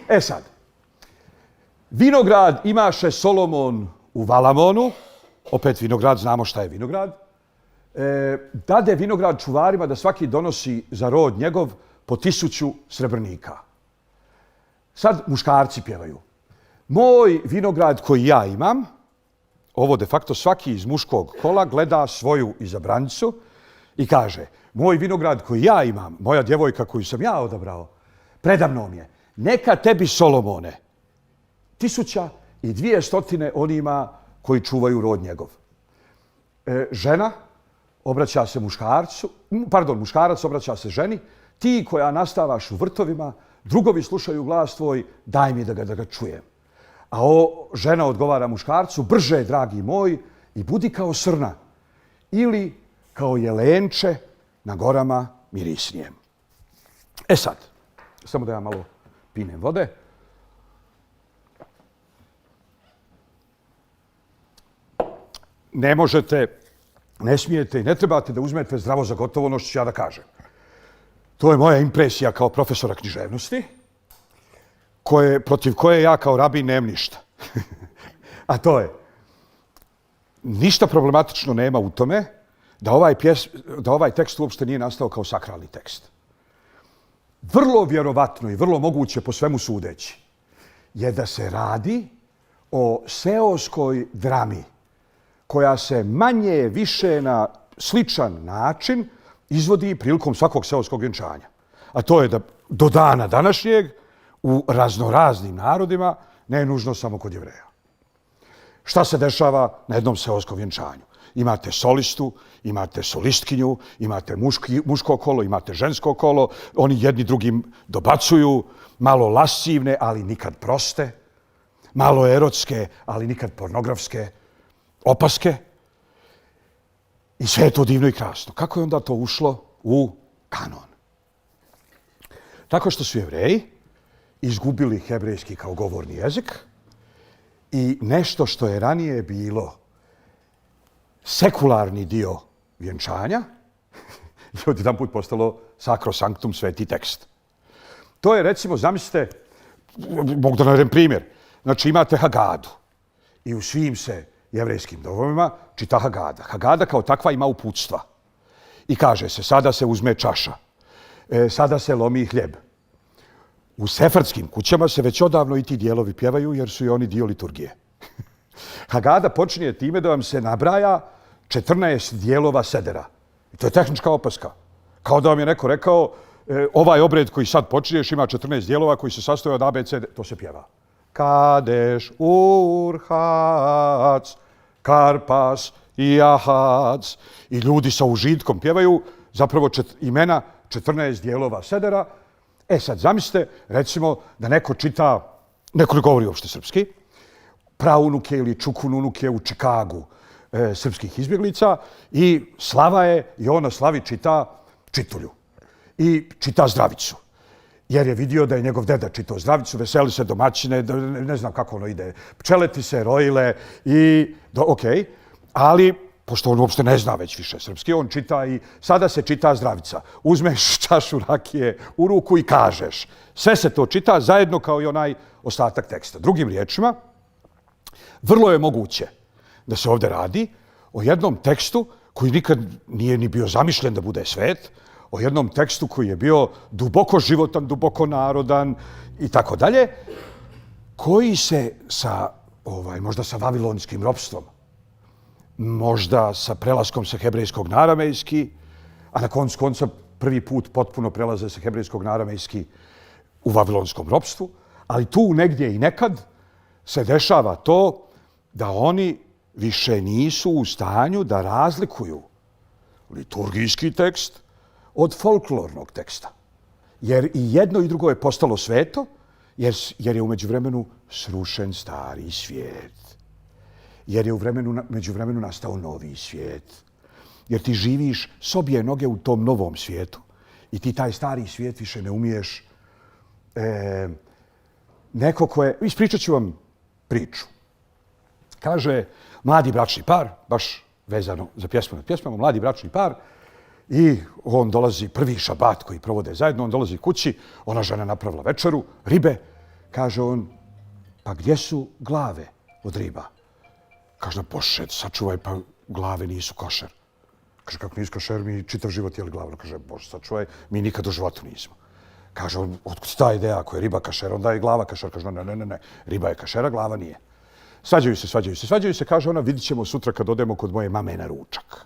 E sad, vinograd imaše Solomon u Valamonu, opet vinograd, znamo šta je vinograd, dade vinograd čuvarima da svaki donosi za rod njegov po 1000 srebrnika. Sad muškarci pjevaju. Moj vinograd koji ja imam, ovo de facto svaki iz muškog kola gleda svoju izabranicu i kaže, moj vinograd koji ja imam, moja djevojka koju sam ja odabrao, predamnom je, neka tebi Solomone, 1200 onima koji čuvaju rod njegov. Žena obraća se muškarac obraća se ženi, ti koja nastavaš u vrtovima, drugovi slušaju glas tvoj, daj mi da ga čujem. A žena odgovara muškarcu, brže, dragi moj, i budi kao srna ili kao jelenče na gorama mirisnijem. E sad, samo da ja malo pinem vode. Ne možete, ne smijete i ne trebate da uzmete zdravo za gotovo ono što ću ja da kažem. To je moja impresija kao profesora književnosti, protiv koje ja kao rabin nemam ništa. A to je, ništa problematično nema u tome da ovaj tekst uopšte nije nastao kao sakralni tekst. Vrlo vjerovatno i vrlo moguće po svemu sudeći je da se radi o seoskoj drami koja se manje više na sličan način izvodi prilikom svakog seoskog vjenčanja. A to je da do dana današnjeg u raznoraznim narodima, ne nužno samo kod Jevreja. Šta se dešava na jednom seoskom vjenčanju? Imate solistu, imate solistkinju, imate muško kolo, imate žensko kolo, oni jedni drugim dobacuju, malo lascivne, ali nikad proste, malo erotske, ali nikad pornografske opaske. I sve je to divno i krasno. Kako je onda to ušlo u kanon? Tako što su Jevreji izgubili hebrejski kao govorni jezik i nešto što je ranije bilo sekularni dio vjenčanja je odjedanput postalo sacrosanctum, sveti tekst. To je, recimo, zamislite, mogu da navedem primjer. Znači, imate Hagadu i u svim se jevrejskim domovima čita Hagada. Hagada kao takva ima uputstva. I kaže se, sada se uzme čaša, sada se lomi hljeb. U sefardskim kućama se već odavno i ti dijelovi pjevaju jer su i oni dio liturgije. Hagada počinje time da vam se nabraja 14 dijelova sedera. I to je tehnička opaska. Kao da vam je neko rekao, ovaj obred koji sad počinješ ima 14 dijelova koji se sastoje od A, B, C, D. To se pjeva. Kadeš, Urhac, Karpas i Ahac. I ljudi sa užitkom pjevaju zapravo imena 14 dijelova sedera. Sad zamislite, recimo, da neko čita, neko ne govori uopšte srpski, praunuke ili čukununuke u Čikagu srpskih izbjeglica i Slava je, i on na Slavi čita čitulju i čita zdravicu. Jer je vidio da je njegov deda čitao zdravicu, veseli se domaćine, ne znam kako ono ide, pčeleti se, rojile i okej, ali pošto on uopšte ne zna već više srpski, on čita i sada se čita zdravica. Uzmeš čašu rakije u ruku i kažeš. Sve se to čita zajedno kao i onaj ostatak teksta. Drugim riječima, vrlo je moguće da se ovdje radi o jednom tekstu koji nikad nije ni bio zamišljen da bude svet, o jednom tekstu koji je bio duboko životan, duboko narodan i tako dalje, koji se sa, možda sa vavilonskim ropstvom, možda sa prelaskom sa hebrejskog na aramejski, a na koncu konca prvi put potpuno prelaze sa hebrejskog na aramejski u vavilonskom ropstvu, ali tu negdje i nekad se dešava to da oni više nisu u stanju da razlikuju liturgijski tekst od folklornog teksta. Jer i jedno i drugo je postalo sveto, jer je u međuvremenu srušen stari svijet. Jer je u međuvremenu nastao novi svijet. Jer ti živiš s obje noge u tom novom svijetu i ti taj stari svijet više ne umiješ. Neko ko je... Ispričat ću vam priču. Kaže, mladi bračni par, baš vezano za pjesmu nad pjesmama, mladi bračni par, i on dolazi, prvi šabat koji provode zajedno, on dolazi kući, ona žena napravila večeru, ribe, kaže on, pa gdje su glave od riba? Kaže, Bože, sačuvaj, pa glave nisu košer. Kaže, kako nisu košer, mi čitav život jeli glavu. Kaže, Bože, sačuvaj, mi nikad u životu nismo. Kaže, otkud ta ideja, ako je riba kašer, onda je glava kašer. Kaže, ne, riba je kašera, glava nije. Svađaju se, kaže ona, vidit ćemo sutra kad odemo kod moje mame na ručak.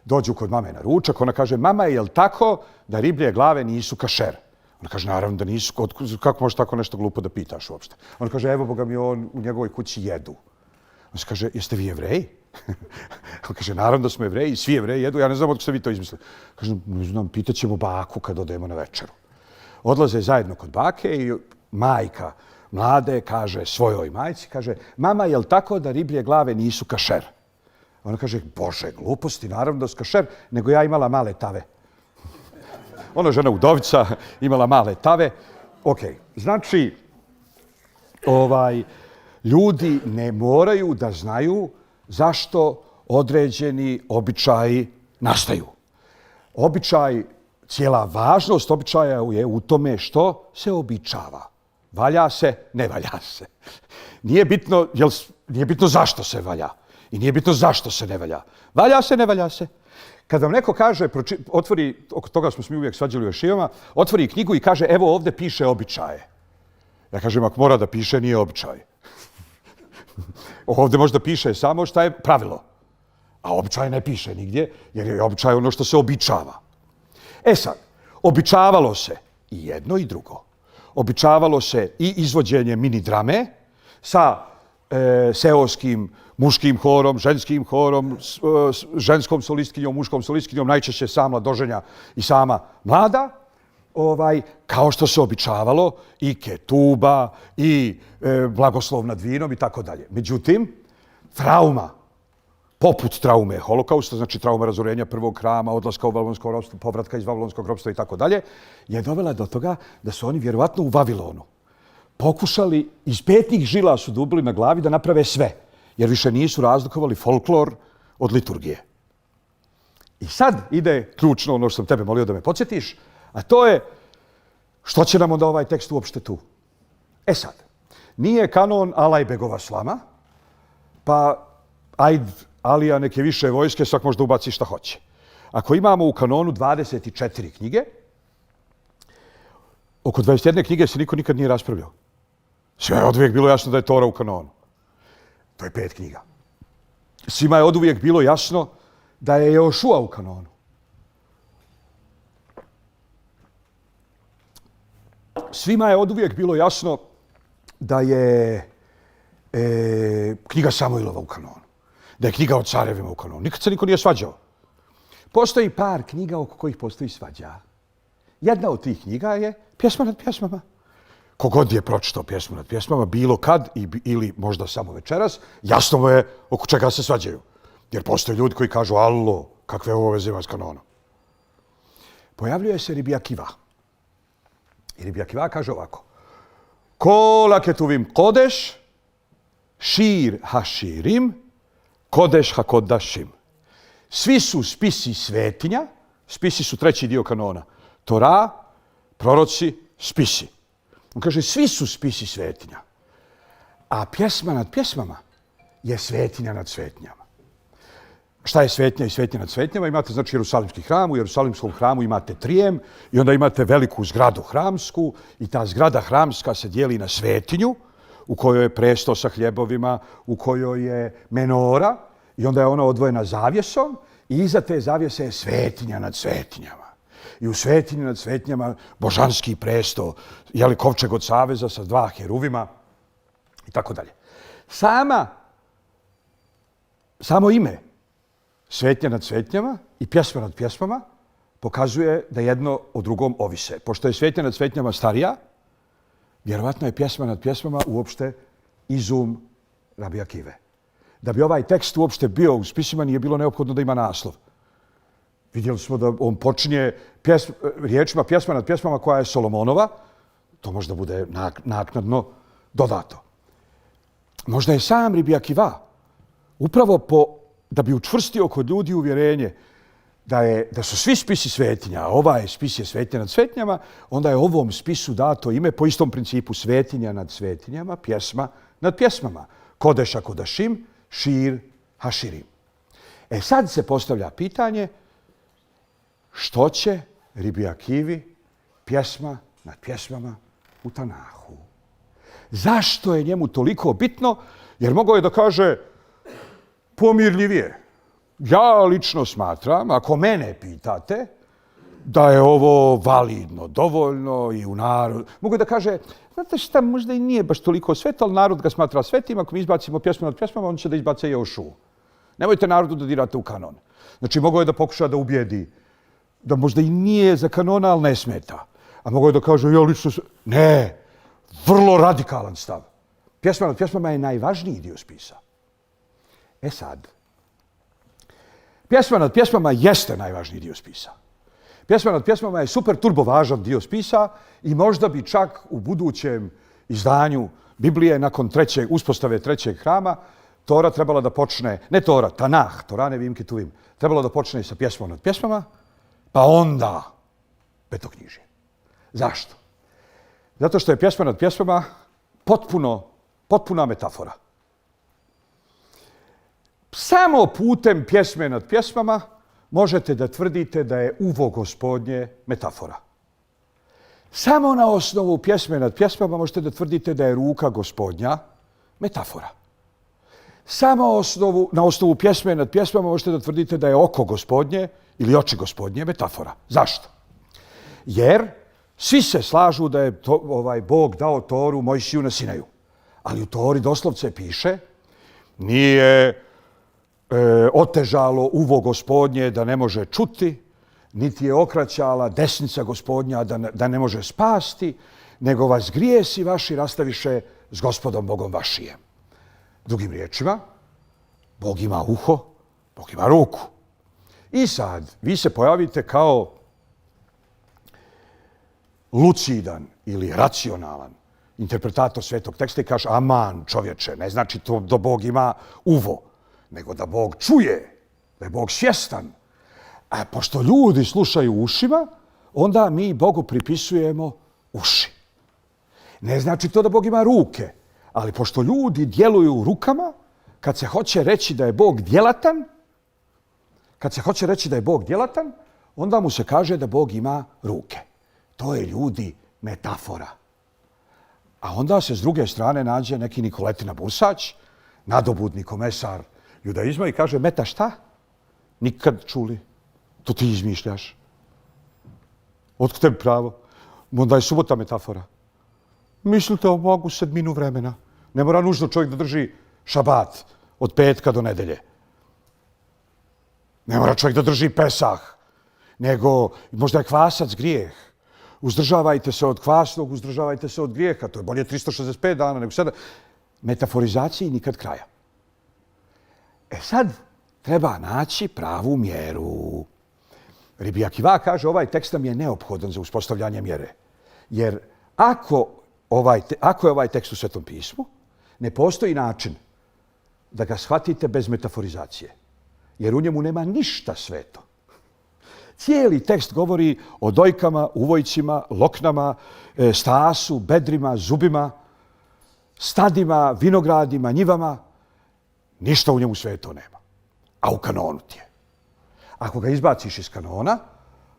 Dođu kod mame na ručak, ona kaže, mama, je li tako da riblje glave nisu kašer? Ona kaže, naravno da nisu, kako možeš tako nešto glupo da pitaš uopšte? Ona kaže, evo Boga mi, on u njegovoj kući jedu. On se kaže, jeste vi Jevreji? On kaže, naravno da smo Jevreji, svi Jevreji jedu, ja ne znam od ste vi to izmislili. Kaže, ne znam, pitat ćemo baku kad odemo na večeru. Odlaze zajedno kod bake i majka mlade kaže svojoj majci, kaže, mama, je li tako da riblje glave nisu kašer? Ona kaže, Bože, gluposti, naravno da su kašer, nego ja imala male tave. Ona žena udovica, imala male tave. Znači, ljudi ne moraju da znaju zašto određeni običaji nastaju. Cijela važnost običaja je u tome što se običava. Valja se, ne valja se. Nije bitno zašto se valja i nije bitno zašto se ne valja. Valja se, ne valja se. Kad vam neko kaže, otvori, oko toga smo mi uvijek svađali u ješivama, otvori knjigu i kaže, evo ovdje piše običaje. Ja kažem, ako mora da piše, nije običaj. Ovdje možda piše samo šta je pravilo. A običaj ne piše nigdje, jer je običaj ono što se običava. Sad, običavalo se i jedno i drugo. Običavalo se i izvođenje mini drame sa seoskim muškim horom, ženskim horom, ženskom solistkinjom, muškom solistkinjom, najčešće sama doženja i sama mlada, kao što se običavalo i ketuba i blagoslov nad vinom i tako dalje. Međutim, trauma, poput traume holokausta, znači trauma razorenja prvog hrama, odlaska u vavilonsko ropstvo, povratka iz vavilonskog ropstva i tako dalje, je dovela do toga da su oni vjerovatno u Vavilonu pokušali, iz petnih žila su dubili na glavi da naprave sve, jer više nisu razlikovali folklor od liturgije. I sad ide ključno ono što sam tebe molio da me podsjetiš, a to je što će nam onda ovaj tekst uopšte tu. Sad, nije kanon Alajbegova slama, pa ajde, Alija neke više vojske, svak možda ubaci šta hoće. Ako imamo u kanonu 24 knjige, oko 21 knjige se niko nikad nije raspravljao. Sve je oduvijek bilo jasno da je Tora u kanonu. To je 5 knjiga. Svima je oduvijek bilo jasno da je Jošua u kanonu. Svima je oduvijek bilo jasno da je knjiga Samuilova u kanonu. Da je knjiga o carevima u kanonu. Nikad se niko nije svađao. Postoji par knjiga oko kojih postoji svađa. Jedna od tih knjiga je Pjesma nad pjesmama. Kogod je pročitao Pjesmu nad pjesmama, bilo kad ili možda samo večeras, jasno mu je oko čega se svađaju. Jer postoje ljudi koji kažu, allo, kakve ovo veze ima s kanonom. Pojavljuje se Rabbi Akiva. I Rabbi Akiva kaže ovako. Kol haketuvim kodeš, šir haširim, kodeš hakodashim. Svi su spisi svetinja, spisi su treći dio kanona. Tora, proroci, spisi. On kaže, svi su spisi svetinja. A pjesma nad pjesmama je svetinja nad svetinjama. Šta je svetnja i svetnja nad svetnjama? Imate znači Jerusalimski hram, u Jerusalimskom hramu imate trijem i onda imate veliku zgradu hramsku i ta zgrada hramska se dijeli na svetinju u kojoj je presto sa hljebovima, u kojoj je menora i onda je ona odvojena zavjesom i iza te zavjese je svetinja nad svetinjama. I u svetinji nad svetinjama božanski presto, jeli kovčeg od saveza sa 2 heruvima i tako dalje. Samo ime svetnja nad svetnjama i pjesma nad pjesmama pokazuje da jedno o drugom ovise. Pošto je svetnja nad svetnjama starija, vjerovatno je pjesma nad pjesmama uopšte izum Rabbi Akive. Da bi ovaj tekst uopšte bio u spisima nije bilo neophodno da ima naslov. Vidjeli smo da on počinje riječima pjesma nad pjesmama koja je Solomonova. To možda bude naknadno dodato. Možda je sam Rabbi Akiva upravo da bi učvrstio kod ljudi uvjerenje da su svi spisi svetinja, a ovaj spis je svetinja nad svetinjama, onda je ovom spisu dato ime po istom principu svetinja nad svetinjama, pjesma nad pjesmama. Kodeša kodašim, šir haširim. Sad se postavlja pitanje što će Rabbi Akivi pjesma nad pjesmama u Tanahu. Zašto je njemu toliko bitno? Jer mogao je da kaže pomirljivije. Ja lično smatram, ako mene pitate, da je ovo validno, dovoljno i u narodu. Mogu da kaže, znate šta, možda i nije baš toliko sveto, ali narod ga smatra svetim. Ako mi izbacimo pjesmu nad pjesmama, on će da izbace Jošu. Nemojte narodu da dirate u kanon. Znači, mogao je da pokuša da ubijedi da možda i nije za kanona, ali ne smeta. A mogao je da kaže, ja lično... Ne, vrlo radikalan stav. Pjesma nad pjesmama je najvažniji dio spisa. Sad, pjesma nad pjesmama jeste najvažniji dio spisa. Pjesma nad pjesmama je super turbo važan dio spisa i možda bi čak u budućem izdanju Biblije nakon uspostave 3. hrama Tora trebala da počne, ne Tora, Tanah, Torane vim kituvim, trebala da počne sa pjesmom nad pjesmama, pa onda petoknjižje. Zašto? Zato što je pjesma nad pjesmama potpuna metafora. Samo putem pjesme nad pjesmama možete da tvrdite da je uvo Gospodnje metafora. Samo na osnovu pjesme nad pjesmama možete da tvrdite da je ruka Gospodnja metafora. Samo na osnovu pjesme nad pjesmama možete da tvrdite da je oko Gospodnje ili oči Gospodnje metafora. Zašto? Jer svi se slažu da je Bog dao Toru Mojsiju na Sinaju. Ali u Tori doslovce piše nije otežalo uvo Gospodnje da ne može čuti, niti je okraćala desnica Gospodnja da ne može spasti, nego vas grijesi vaši rastaviše s Gospodom Bogom vašijem. Drugim riječima, Bog ima uho, Bog ima ruku. I sad, vi se pojavite kao lucidan ili racionalan interpretator svetog teksta i kaže, aman čovječe, ne znači to da Bog ima uvo, nego da Bog čuje, da je Bog svjestan. A pošto ljudi slušaju ušima, onda mi Bogu pripisujemo uši. Ne znači to da Bog ima ruke, ali pošto ljudi djeluju rukama, kad se hoće reći da je Bog djelatan, onda mu se kaže da Bog ima ruke. To je ljudi metafora. A onda se s druge strane nađe neki Nikoletina Busać, nadobudni komesar judaizma i kaže, meta šta? Nikad čuli. To ti izmišljaš. Otkud tebi pravo? Onda je subota metafora. Mislite o Bogu sedminu vremena. Ne mora nužno čovjek da drži šabat od petka do nedelje. Ne mora čovjek da drži Pesah. Nego možda je kvasac grijeh. uzdržavajte se od kvasnog, uzdržavajte se od grijeha. To je bolje 365 dana nego 7. Metaforizaciji nikad kraja. E sad treba naći pravu mjeru. Rabbi Akiva kaže ovaj tekst nam je neophodan za uspostavljanje mjere. Jer ako je ovaj tekst u Svetom pismu, ne postoji način da ga shvatite bez metaforizacije. Jer u njemu nema ništa sveto. Cijeli tekst govori o dojkama, uvojcima, loknama, stasu, bedrima, zubima, stadima, vinogradima, njivama. Ništa u njemu sveto nema. A u kanonu ti je. Ako ga izbaciš iz kanona,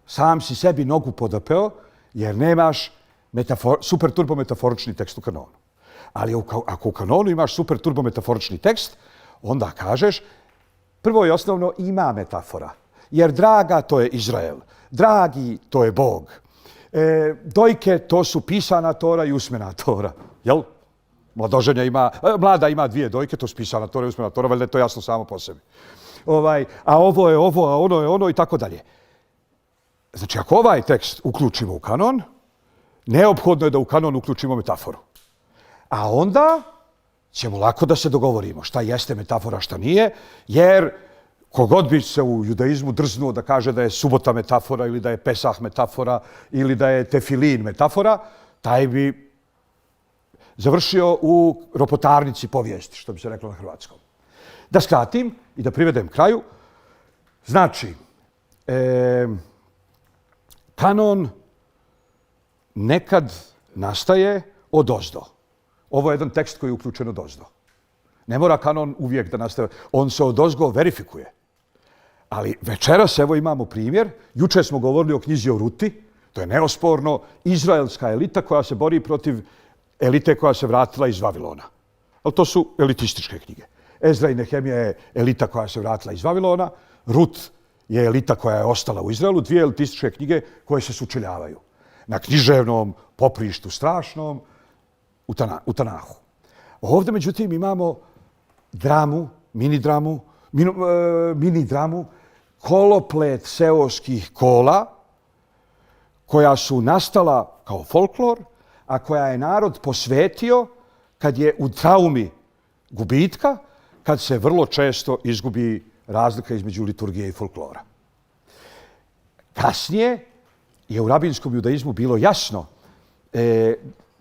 sam si sebi nogu podapeo jer nemaš super turbo metaforični tekst u kanonu. Ali ako u kanonu imaš super turbo metaforični tekst, onda kažeš, prvo i osnovno ima metafora. Jer draga to je Izrael, dragi to je Bog. Dojke to su pisana Tora i usmena Tora. Jel? Mlada ima 2 dojke, to su pisana Tora i usmena Tora, valjda je to jasno samo po sebi. A ovo je ovo, a ono je ono i tako dalje. Znači, ako ovaj tekst uključimo u kanon, neophodno je da u kanon uključimo metaforu. A onda ćemo lako da se dogovorimo šta jeste metafora, šta nije, jer kogod bi se u judaizmu drznuo da kaže da je subota metafora ili da je Pesah metafora ili da je tefilin metafora, taj bi završio u ropotarnici povijesti, što bi se reklo na hrvatskom. Da skratim i da privedem kraju, znači, kanon nekad nastaje odozdo. Ovo je jedan tekst koji je uključen odozdo. Ne mora kanon uvijek da nastaje. On se odozgo verifikuje. Ali večeras evo imamo primjer. Juče smo govorili o knjizi o Ruti. To je neosporno izraelska elita koja se bori protiv elite koja se vratila iz Vavilona. Ali to su elitističke knjige. Ezra i Nehemija je elita koja se vratila iz Vavilona. Rut je elita koja je ostala u Izraelu. 2 elitističke knjige koje se sučeljavaju. Na književnom poprištu strašnom u Tanahu. Ovdje, međutim, imamo dramu, mini dramu, koloplet seoskih kola koja su nastala kao folklor, a koja je narod posvetio kad je u traumi gubitka, kad se vrlo često izgubi razlika između liturgije i folklora. Kasnije je u rabinskom judaizmu bilo jasno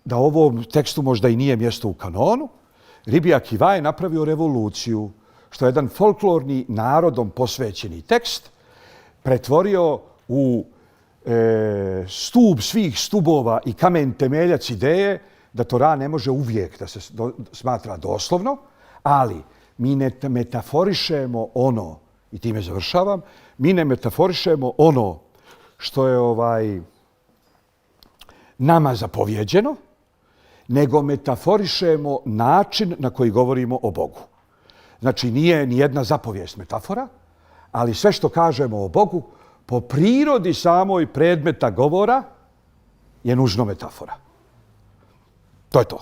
da ovom tekstu možda i nije mjesto u kanonu. Rabbi Akiva je napravio revoluciju, što je jedan folklorni narodom posvećeni tekst pretvorio u stup svih stubova i kamen temeljac ideje da Tora ne može uvijek da se smatra doslovno, ali mi ne metaforišemo ono, i time završavam, mi ne metaforišemo ono što je nama zapovjeđeno, nego metaforišemo način na koji govorimo o Bogu. Znači, nije ni jedna zapovijest metafora, ali sve što kažemo o Bogu, po prirodi samoj predmeta govora je nužno metafora. To je to.